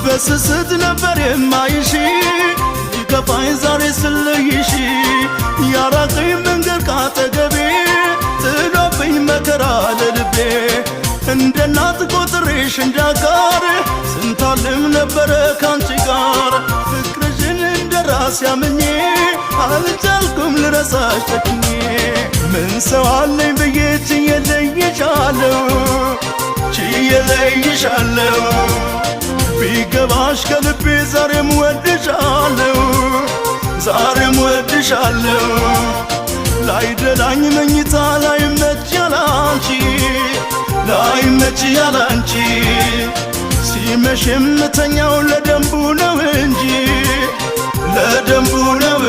በስስት ነበር የማይሽ ይከፋኝ ዛሬ ስለይሽ ያራቀኝ መንገድ ካጠገቤ ጥሎብኝ መከራ ለልቤ እንደ እናት ቆጥሬሽ እንዳጋር ስንታልም ነበረ ካንቺ ጋር ፍቅርሽን እንደ ራስ ያምኜ አልቻልኩም ልረሳሽ ተክኜ ምን ሰው አለኝ ብዬ ችዬ ለይሻለሁ ችዬ ለይሻለሁ ቢገባሽ ከልቤ ዛሬም ወድሻለሁ ዛሬም ወድሻለሁ ላይደላኝ መኝታ ላይመች ያላንቺ ላይመች ያላንቺ ሲመሽ የምተኛው ለደንቡ ነው እንጂ ለደንቡ ነው